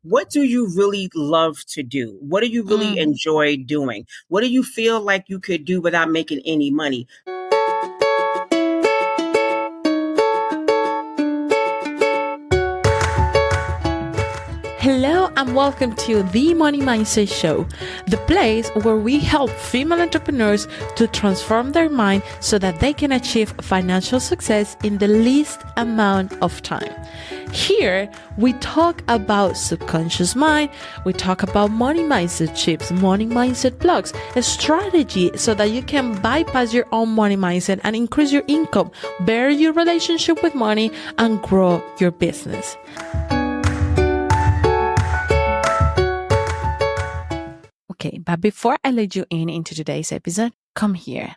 what do you really love to do? What do you really Mm. enjoy doing? What do you feel like you could do without making any money? Hello and welcome to the Money Mindset Show, the place where we help female entrepreneurs to transform their mind so that they can achieve financial success in the least amount of time. Here, we talk about subconscious mind, we talk about money mindset shifts, money mindset blocks, a strategy so that you can bypass your own money mindset and increase your income, better your relationship with money, and grow your business. Okay, but before I let you into today's episode, come here.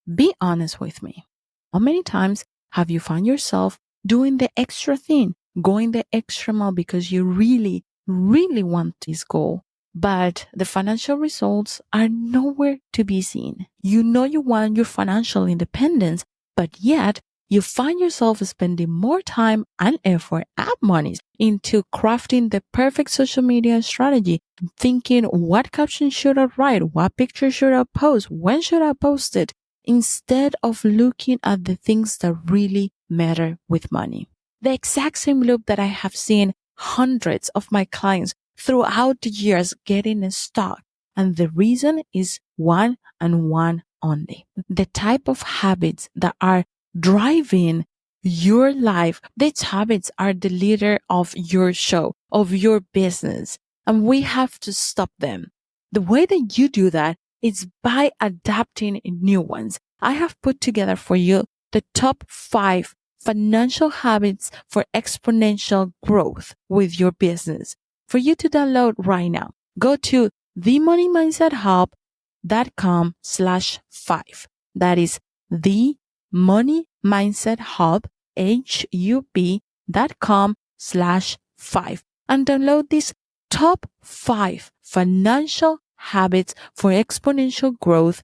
Be honest with me. How many times have you found yourself doing the extra thing, going the extra mile because you really, really want this goal, but the financial results are nowhere to be seen? You know you want your financial independence, but yet you find yourself spending more time and effort and money into crafting the perfect social media strategy, thinking what caption should I write, what picture should I post, when should I post it, instead of looking at the things that really matter with money. The exact same loop that I have seen hundreds of my clients throughout the years getting stuck. And the reason is one and one only. The type of habits that are driving your life, these habits are the leader of your show, of your business, and we have to stop them. The way that you do that is by adapting new ones. I have put together for you the top 5 financial habits for exponential growth with your business for you to download right now. Go to themoneymindset.com/5. That is the Money Mindset Hub, HUB.com/5, and download this top 5 financial habits for exponential growth,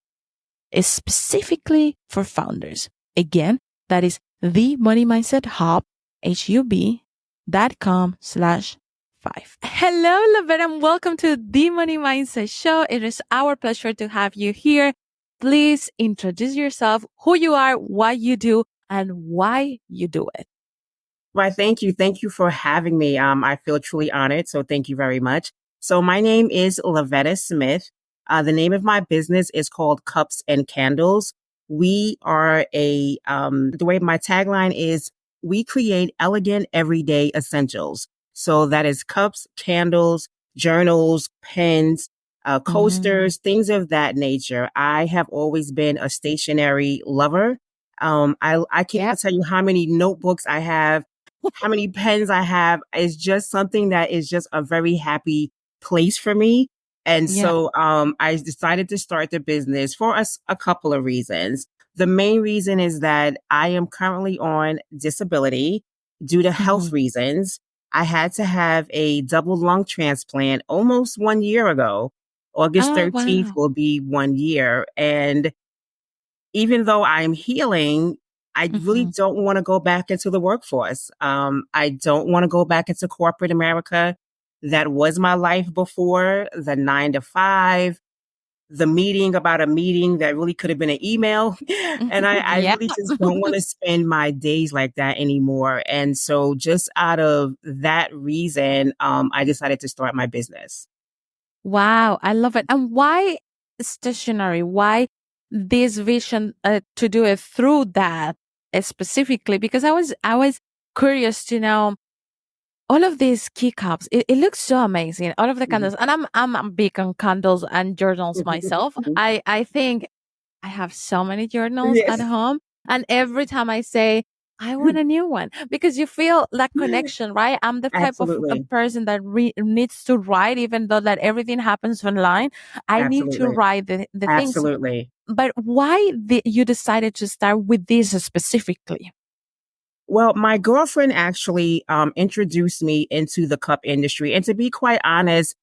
specifically for founders. Again, that is the Money Mindset Hub, HUB.com/5. Hello, Lavetta, and welcome to the Money Mindset Show. It is our pleasure to have you here. Please introduce yourself, who you are, what you do, and why you do it. Why, thank you. Thank you for having me. I feel truly honored. So thank you very much. So my name is Lavetta Smith. The name of my business is called Kups and Kandles. We are the way my tagline is, we create elegant everyday essentials. So that is cups, candles, journals, pens, coasters, things of that nature. I have always been a stationery lover. I can't tell you how many notebooks I have, how many pens I have. It's just something that is just a very happy place for me. And so I decided to start the business for a couple of reasons. The main reason is that I am currently on disability due to health reasons. I had to have a double lung transplant almost 1 year ago. August 13th will be 1 year. And even though I'm healing, I really don't want to go back into the workforce. I don't want to go back into corporate America. That was my life before, the 9 to 5, the meeting about a meeting that really could have been an email. And I really just don't want to spend my days like that anymore. And so just out of that reason, I decided to start my business. Wow, I love it. And why stationery? Why this vision to do it through that specifically? Because I was curious to know all of these key cups. It looks so amazing. All of the candles, and I'm big on candles and journals myself. I think I have so many journals at home, and every time I say, I want a new one, because you feel that connection, right? I'm the type of a person that needs to write, even though that everything happens online. I need to write the things. Absolutely. But why you decided to start with this specifically? Well, my girlfriend actually introduced me into the cup industry. And to be quite honest,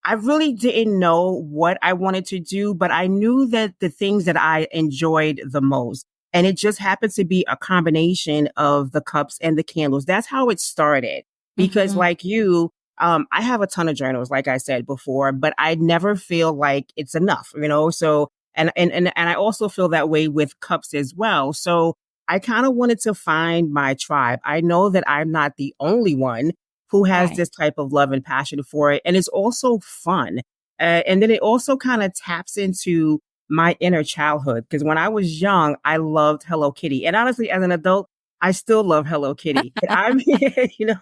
I really didn't know what I wanted to do, but I knew that the things that I enjoyed the most. And it just happened to be a combination of the cups and the candles. That's how it started. Because like you, I have a ton of journals, like I said before, but I never feel like it's enough, So, and I also feel that way with cups as well. So I kind of wanted to find my tribe. I know that I'm not the only one who has Right. this type of love and passion for it, and it's also fun. And then it also kind of taps into my inner childhood because when I was young, I loved Hello Kitty, and honestly, as an adult, I still love Hello Kitty. But I mean,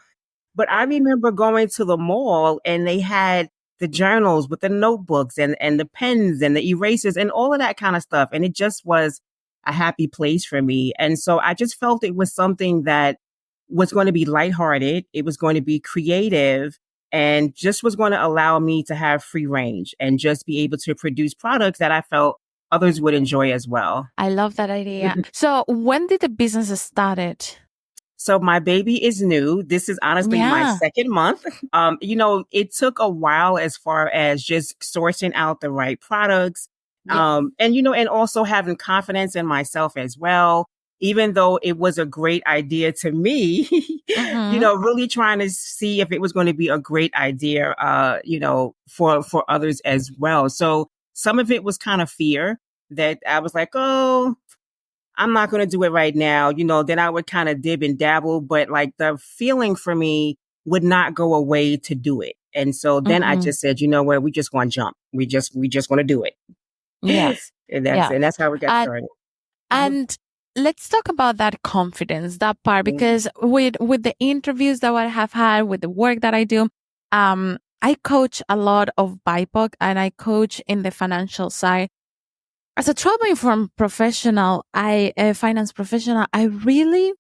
but I remember going to the mall and they had the journals with the notebooks and the pens and the erasers and all of that kind of stuff. And it just was a happy place for me. And so I just felt it was something that was going to be lighthearted. It was going to be creative and just was going to allow me to have free range and just be able to produce products that I felt others would enjoy as well. I love that idea. So when did the business started? So my baby is new. This is honestly my Yeah. second month. It took a while as far as just sourcing out the right products. Yeah. And also having confidence in myself as well. Even though it was a great idea to me, Mm-hmm. really trying to see if it was going to be a great idea, for others as well. So some of it was kind of fear that I was like, oh, I'm not going to do it right now. Then I would kind of dib and dabble, but like the feeling for me would not go away to do it. And so then I Mm-hmm. just said, you know what, we just going to jump. We just going to do it. Yes. and that's, Yeah. and that's how we got And started. Mhm. and let's talk about that confidence, that part, Mhm. because with the interviews that I have had, with the work that I do, I coach a lot of BIPOC and I coach in the financial side. As a trauma informed professional, a finance professional, I really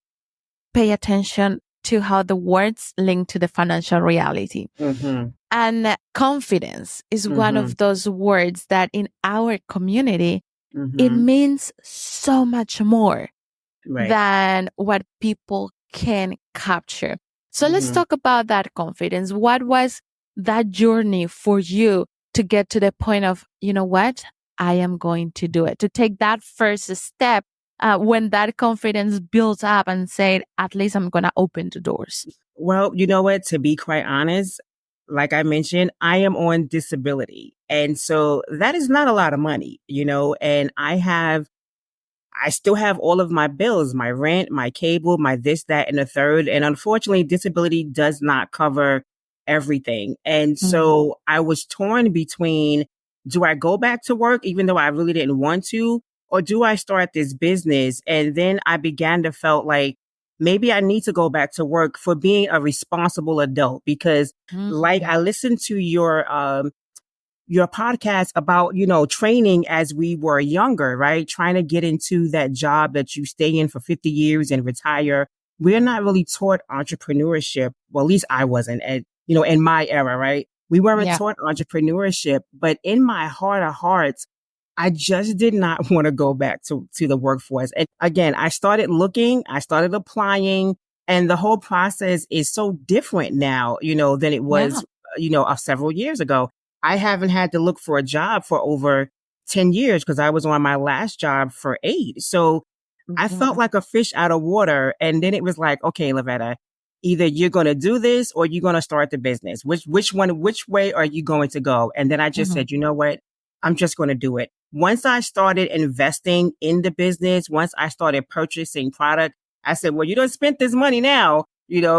pay attention to how the words link to the financial reality. Mhm. And confidence is one Mhm. of those words that in our community, it Mhm. means so much more Right. than what people can capture. So let's Mhm. talk about that confidence. What was that journey for you to get to the point of, you know what, I am going to do it, to take that first step when that confidence builds up and say, at least I'm going to open the doors. Well, you know what? To be quite honest, like I mentioned, I am on disability. And so that is not a lot of money, and I still have all of my bills, my rent, my cable, my this, that, and the third. And unfortunately, disability does not cover everything. And Mm. so I was torn between, do I go back to work, even though I really didn't want to, or do I start this business? And then I began to felt like maybe I need to go back to work for being a responsible adult because like Mm. I listened to your podcast about, training as we were younger, right? Trying to get into that job that you stay in for 50 years and retire. We're not really taught entrepreneurship. Well, at least I wasn't in my era, right? We weren't Yeah. taught entrepreneurship, but in my heart of hearts, I just did not want to go back to the workforce. And again, I started looking, I started applying, and the whole process is so different now, than it Yeah. was, several years ago. I haven't had to look for a job for over 10 years because I was on my last job for 8. So I felt Mhm. like a fish out of water. And then it was like, okay, Lavetta, either you're going to do this or you're going to start the business. Which way are you going to go? And then I just Mhm. said, you know what? I'm just going to do it. Once I started investing in the business, once I started purchasing product, I said, well, you don't spend this money now,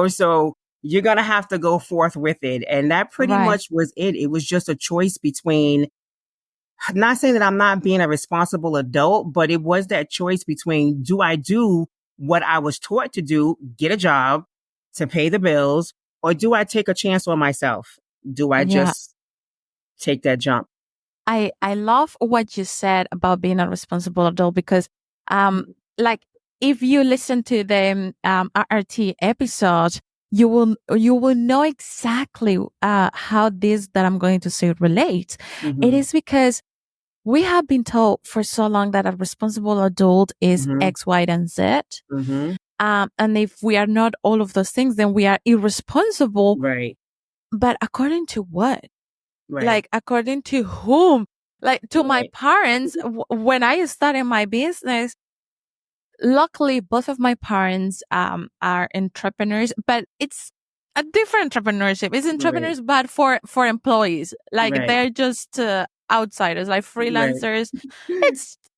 so you're going to have to go forth with it. And that pretty Right. much was it. It was just a choice between not saying that I'm not being a responsible adult, but it was that choice between do I do what I was taught to do, get a job to pay the bills, or do I take a chance on myself? Do I Yeah. just take that jump? I love what you said about being a responsible adult because like if you listen to the RRT episode, you will know exactly how this that I'm going to say relates. It Mm-hmm. is because we have been told for so long that a responsible adult is Mm-hmm. X, Y, and Z. Mm-hmm. And if we are not all of those things, then we are irresponsible. Right. But according to what? Right. Like according to whom? Like to my Right. parents, when I started my business, luckily both of my parents are entrepreneurs, but it's a different entrepreneurship. It's Right. entrepreneurs, but for employees. Like Right. they're just outsiders, like Right. freelancers.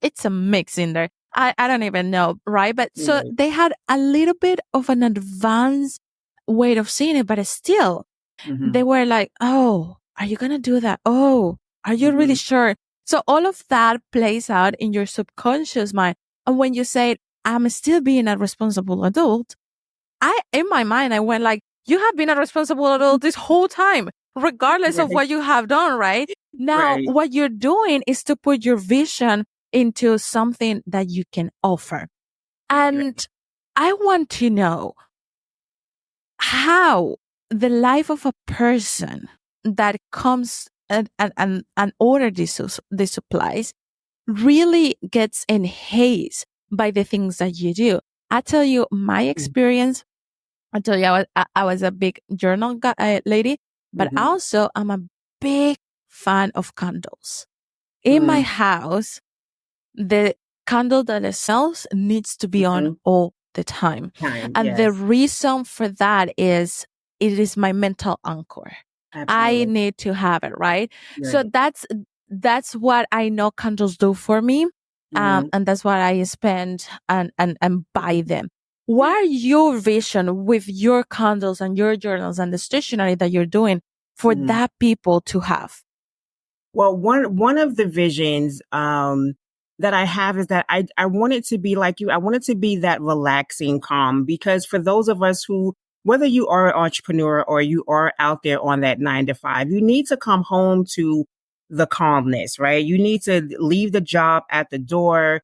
It's a mix in there. I don't even know, right? But so Right. they had a little bit of an advanced way of seeing it, but still, they Mhm. were like, "Oh, are you gonna do that? Oh, are you really Mhm. sure?" So all of that plays out in your subconscious mind. And when you say, "I'm still being a responsible adult," in my mind, I went like, you have been a responsible adult this whole time, regardless of Right. what you have done, right? Now, Right. what you're doing is to put your vision into something that you can offer. Right. And I want to know how the life of a person that comes and order these supplies really gets enhanced by the things that you do. I tell you my experience. I tell you, I was a big journal lady, but Mhm. also I'm a big fan of candles. In my Mm. house, the candle that it sells needs to be on Mhm. all the time. Time. And the Yes. reason for that is it is my mental anchor. I Absolutely. need to have it, right? So Right. that's what I know candles do for me. Mhm. And that's what I spend and buy them. What are your vision with your candles and your journals and the stationery that you're doing for Mhm. that people to have? Well, one of the visions that I have is that I want it to be like you. I want it to be that relaxing calm because for those of us who, whether you are an entrepreneur or you are out there on that 9 to 5, you need to come home to the calmness, right? You need to leave the job at the door,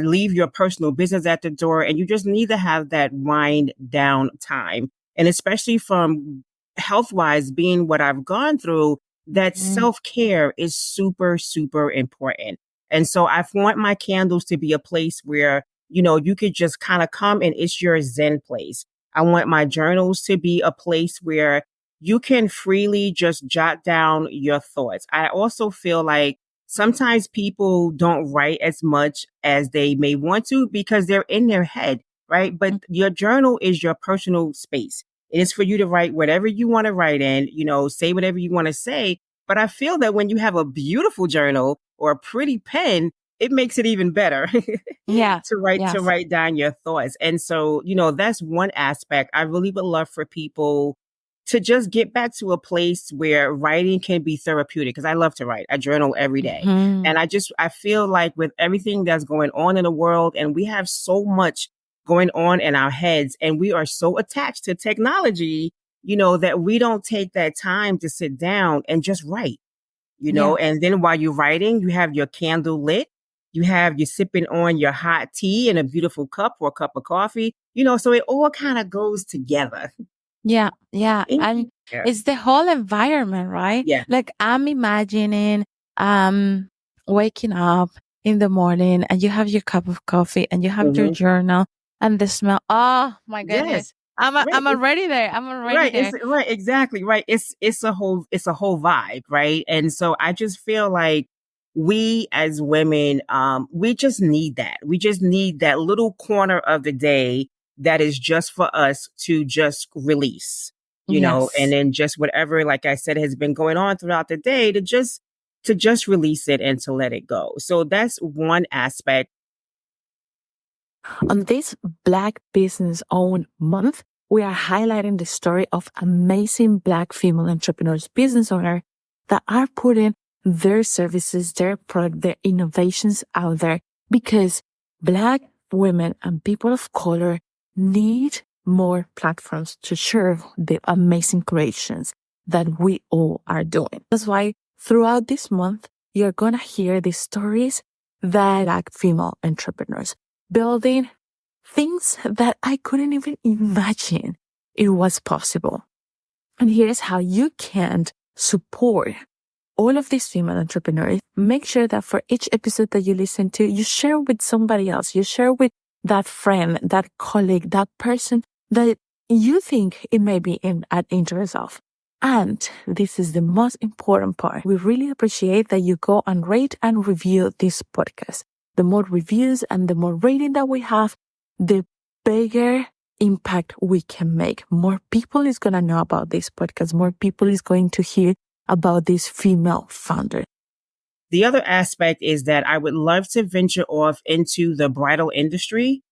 leave your personal business at the door, and you just need to have that wind down time. And especially from health wise, being what I've gone through, that Mhm. self care is super, super important. And so I want my candles to be a place where, you could just kind of come and it's your Zen place. I want my journals to be a place where you can freely just jot down your thoughts. I also feel like sometimes people don't write as much as they may want to because they're in their head, right? But your journal is your personal space. It is for you to write whatever you want to write in, say whatever you want to say. But I feel that when you have a beautiful journal or a pretty pen, it makes it even better Yeah. to Yes. write down your thoughts. And so, that's one aspect I really would love for people to just get back to a place where writing can be therapeutic because I love to write. I journal every day. Mhm. And I feel like with everything that's going on in the world and we have so much going on in our heads and we are so attached to technology, that we don't take that time to sit down and just write, Yeah. and then while you're writing, you have your candle lit, you sipping on your hot tea in a beautiful cup or a cup of coffee, so it all kind of goes together. Yeah, yeah. And Yeah. it's the whole environment, right? Yeah. Like I'm imagining um waking up in the morning and you have your cup of coffee and you have your Hmm. journal and the smell. Oh my goodness. Yes. Right. I'm already there. I'm already Right. there. Right. Exactly. Right. It's a whole vibe. Right. And so I just feel like we as women, we just need that. We just need that little corner of the day that is just for us to just release, and Yes. then just whatever, like I said, has been going on throughout the day to just release it and to let it go. So that's one aspect. On this Black Business Owned Month, we are highlighting the story of amazing Black female entrepreneurs, business owners that are putting their services, their product, their innovations out there because Black women and people of color need more platforms to share the amazing creations that we all are doing. That's why throughout this month, you're going to hear the stories that Black female entrepreneurs building things that I couldn't even imagine it was possible. And here's how you can support all of these female entrepreneurs. Make sure that for each episode that you listen to, you share with somebody else. You share with that friend, that colleague, that person that you think it may be at interest of. And this is the most important part. We really appreciate that you go and rate and review this podcast. The more reviews and the more rating that we have, the bigger impact we can make. More people is going to know about this podcast. More people is going to hear about this female founder. The other aspect is that I would love to venture off into the bridal industry.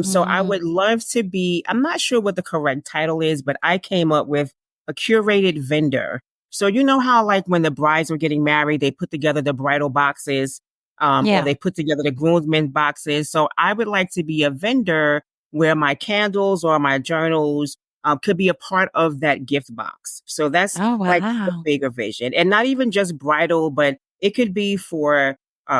So I would love to be, I'm not sure what the correct title is, but I came up with a curated vendor. So you know how like when the brides were getting married, they put together the bridal boxes, or they put together the groomsmen boxes. So I would like to be a vendor where my candles or my journals could be a part of that gift box. So that's Oh, like the wow. bigger vision, and not even just bridal, but it could be for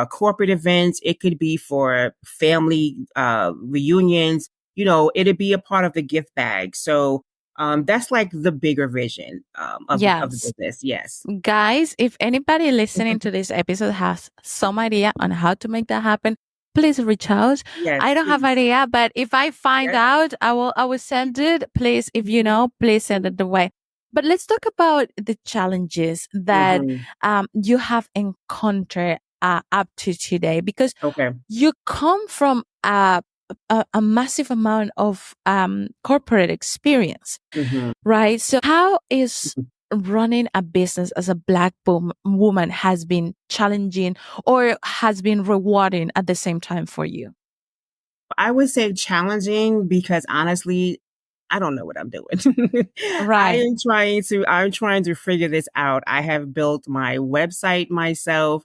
corporate events. It could be for family reunions. You know, it'd be a part of the gift bag. So that's like the bigger vision of the Yes. business. Yes. Guys, if anybody listening to this episode has some idea on how to make that happen, please reach out. Yes, I don't have please. idea, but if I find Yes. out, I will send it. Please, if you know, please send it the way. But let's talk about the challenges that Mhm. you have encountered up to today, because Okay. you come from a massive amount of corporate experience, Mhm. right? So how is running a business as a Black woman has been challenging or has been rewarding at the same time for you? I would say challenging because honestly, I don't know what I'm doing. Right. I'm trying to figure this out. I have built my website myself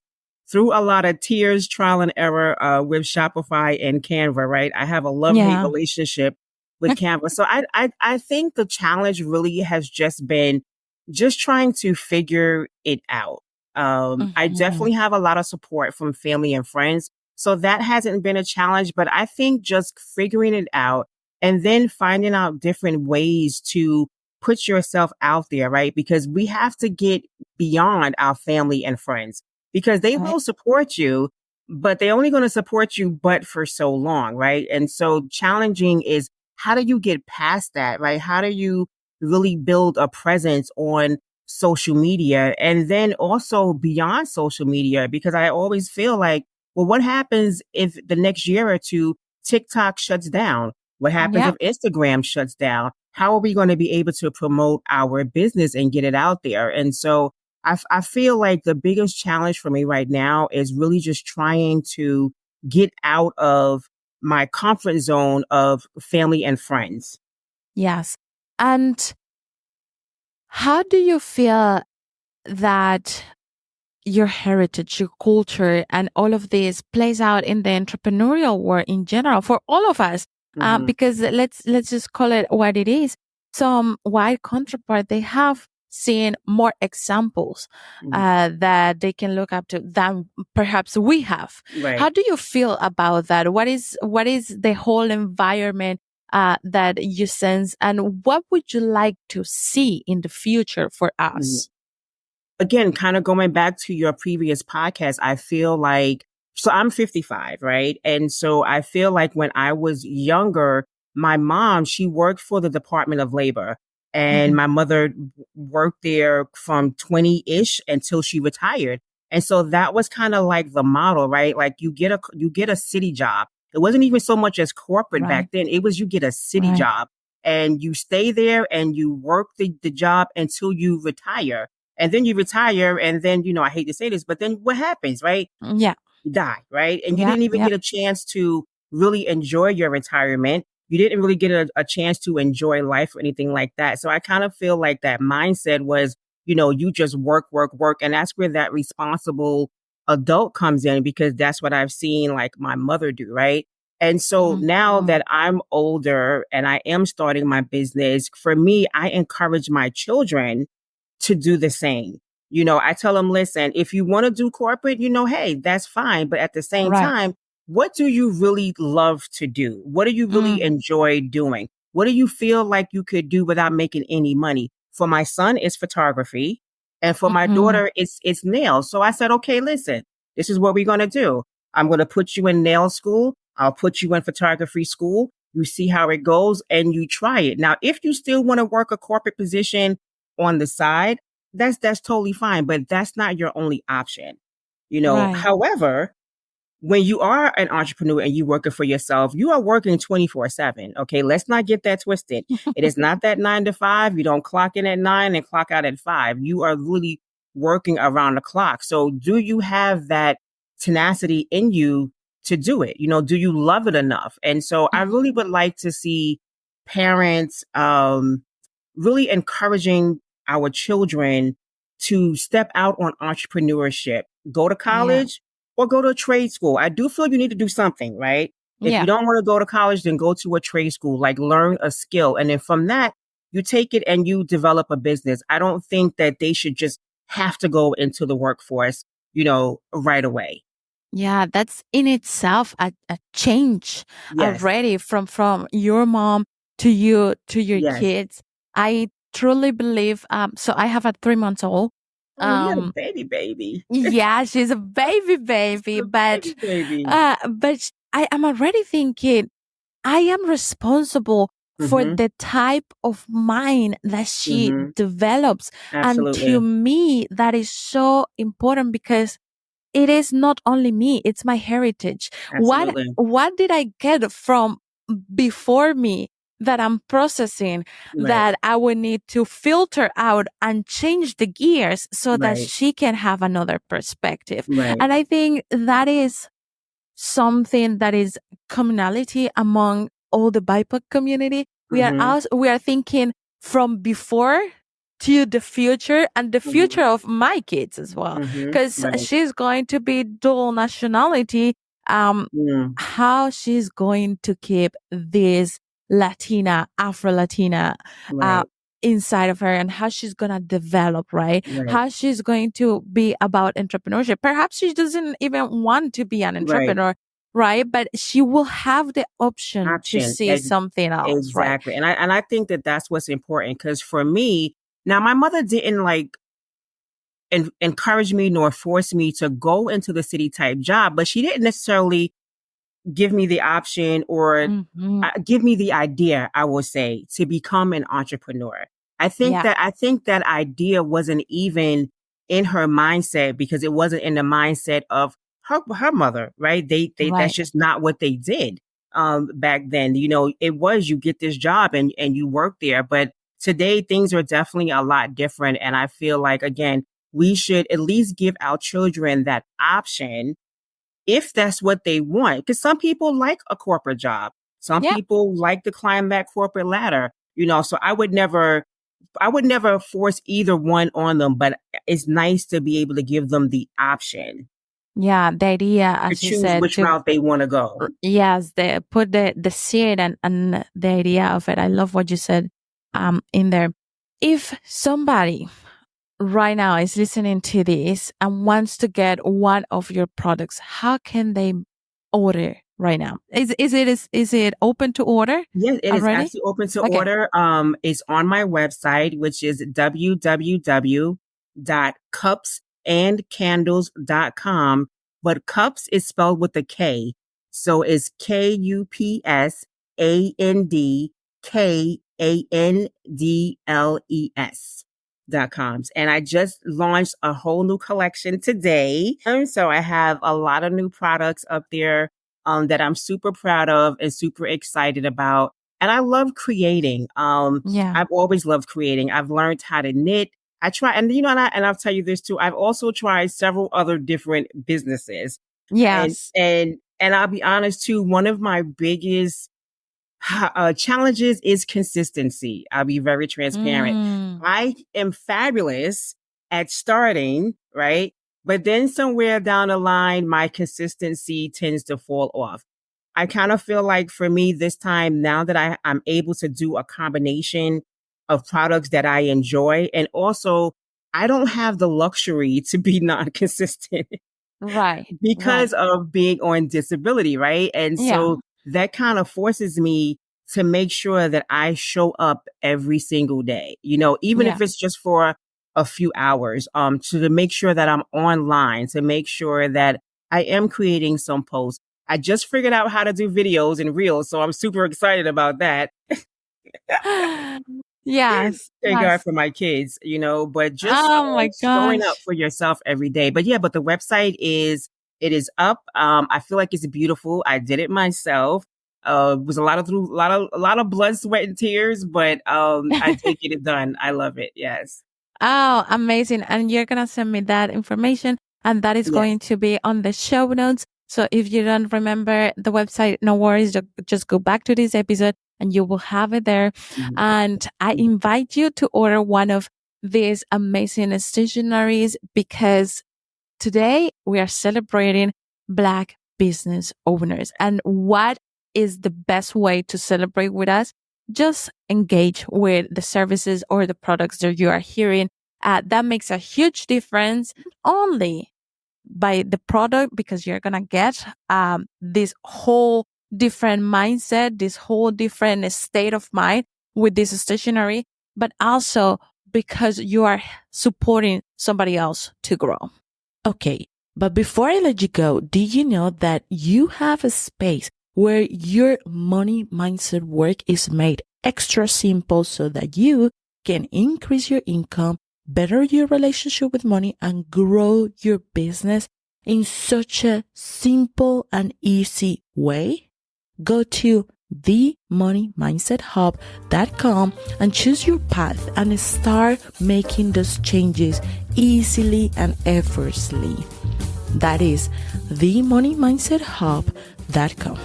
through a lot of tears, trial and error with Shopify and Canva, right? I have a love-hate Yeah. relationship with Canva. So I think the challenge really has just been just trying to figure it out. I Mhm. definitely have a lot of support from family and friends. So that hasn't been a challenge, but I think just figuring it out and then finding out different ways to put yourself out there, right? Because we have to get beyond our family and friends because they Right. will support you, but they're only going to support you but for so long, right? And so challenging is how do you get past that, right? How do you really build a presence on social media and then also beyond social media? Because I always feel like, well, what happens if the next year or two TikTok shuts down? What happens Yeah. if Instagram shuts down? How are we going to be able to promote our business and get it out there? And so I feel like the biggest challenge for me right now is really just trying to get out of my comfort zone of family and friends. Yes. And how do you feel that your heritage, your culture, and all of this plays out in the entrepreneurial world in general for all of us? Hmm. Because let's just call it what it is. Some white counterpart, they have seen more examples that they can look up to than perhaps we have. How Right. do you feel about that? What is the whole environment that you sense, and what would you like to see in the future for us? Again, kind of going back to your previous podcast, I feel like, so I'm 55, right? And so I feel like when I was younger, my mom, she worked for the Department of Labor and Mhm. my mother worked there from 20-ish until she retired. And so that was kind of like the model, right? Like you get a city job. It wasn't even so much as corporate Right. back then. It was you get a city Right. job and you stay there and you work the job until you retire, and then you retire, and then, you know, I hate to say this, but then what happens, right? Yeah. You die, right? And you Yeah. didn't even Yeah. get a chance to really enjoy your retirement. You didn't really get a chance to enjoy life or anything like that. So I kind of feel like that mindset was, you know, you just work, work, work. And that's where that responsible adult comes in because that's what I've seen like my mother do, right? And so now Mhm. that I'm older and I am starting my business, for me, I encourage my children to do the same. You know, I tell them, listen, if you want to do corporate, you know, hey, that's fine. But at the same Right. time, what do you really love to do? What do you really Mm. enjoy doing? What do you feel like you could do without making any money? For my son, it's photography. And for my Mhm. daughter, it's nails. So I said, okay, listen, this is what we're going to do. I'm going to put you in nail school. I'll put you in photography school. You see how it goes and you try it. Now, if you still want to work a corporate position on the side, that's totally fine, but that's not your only option. You know, Right. however, when you are an entrepreneur and you're working for yourself, you are working 24/7. Okay. Let's not get that twisted. It is not that 9 to 5. You don't clock in at 9 and clock out at 5. You are really working around the clock. So do you have that tenacity in you to do it? Do you love it enough? And so I really would like to see parents, really encouraging our children to step out on entrepreneurship, go to Yeah. college or go to a trade school. I do feel you need to do something, right? If you Yeah. don't want to go to college, then go to a trade school, like learn a skill. And then from that, you take it and you develop a business. I don't think that they should just have to go into the workforce, right away. Yeah, that's in itself a change Yes. already from your mom to you to your Yes. kids. I truly believe so I have a 3 months old. Oh, you had a Um baby, baby. yeah, she's a baby, A baby, baby. but I am already thinking I am responsible for Mm-hmm. the type of mind that she Mm-hmm. develops. And to Absolutely. me, that is so important because it is not only me, it's my heritage. Absolutely. What did I get from before me that I'm processing Right. that I would need to filter out and change the gears so that Right. she can have another perspective. Right. And I think that is something that is commonality among all the BIPOC community. Mm-hmm. We are thinking from before to the future and the Mm-hmm. future of my kids as well. Mm-hmm. Cause Right. she's going to be dual nationality. Mm. How she's going to keep this Afro Latina, uh, Right. inside of her and how she's going to develop, right? Right. How she's going to be about entrepreneurship. Perhaps she doesn't even want to be an Right. entrepreneur, right? But she will have the option to Option. see something else, right? Exactly. And I think that that's what's important because for me, now my mother didn't like encourage me nor force me to go into the city type job, but she didn't necessarily give me the option or Hmm. give me the idea, I will say, to become an entrepreneur. Yeah, I think that idea wasn't even in her mindset because it wasn't in the mindset of her mother, right? They that's right. just not what they did back then. It was you get this job and you work there, but today things are definitely a lot different. And I feel like again, we should at least give our children that option if that's what they want. Because some people like a corporate job. Some Yeah. people like to climb that corporate ladder, so I would never force either one on them, but it's nice to be able to give them the option Yeah. The idea, to as you choose said, which route they want to go. yes, they put the seed and the idea of it. I love what you said in there. If somebody right now is listening to this and wants to get one of your products, how can they order right now? Is it open to order Yes, it is already? actually open to Okay. order. It's on my website, which is www.cupsandkandles.com. But cups is spelled with a K. So it's KUPSANDKANDLES.com. And I just launched a whole new collection today. So I have a lot of new products up there that I'm super proud of and super excited about. And I love creating. Yeah. I've always loved creating. I've learned how to knit. I try, and I'll tell you this too. I've also tried several other different businesses, and Yes. and I'll be honest too. One of my biggest challenges is consistency. I'll be very transparent. Mm, I am fabulous at starting, right? But then somewhere down the line, my consistency tends to fall off. I kind of feel like for me this time, now that I'm able to do a combination of products that I enjoy, and also I don't have the luxury to be non consistent right. because Right. of being on disability, right? And Yeah. so that kind of forces me to make sure that I show up every single day, even Yeah. if it's just for a few hours, to make sure that I'm online, to make sure that I am creating some posts. I just figured out how to do videos and reels, so I'm super excited about that. Yes. Thank God Yes. for my kids, but just Oh my showing up gosh. for yourself every day. But yeah, but the website is It is up. I feel like it's beautiful. I did it myself. It was a lot of blood, sweat, and tears, but I did get it done. I love it. Yes. Oh, amazing. And you're going to send me that information, and that is Yes. going to be on the show notes. So if you don't remember the website, no worries. Just go back to this episode and you will have it there. Mhm. And I invite you to order one of these amazing stationaries because today we are celebrating Black business owners. And what is the best way to celebrate with us? Just engage with the services or the products that you are hearing. That makes a huge difference, not only by the product, because you're going to get this whole different mindset, this whole different state of mind with this stationery, but also because you are supporting somebody else to grow. Okay, but before I let you go, did you know that you have a space where your money mindset work is made extra simple so that you can increase your income, better your relationship with money, and grow your business in such a simple and easy way? Go to themoneymindset.hub.com and choose your path and start making those changes easily and effortlessly. That is themoneymindset.hub.com.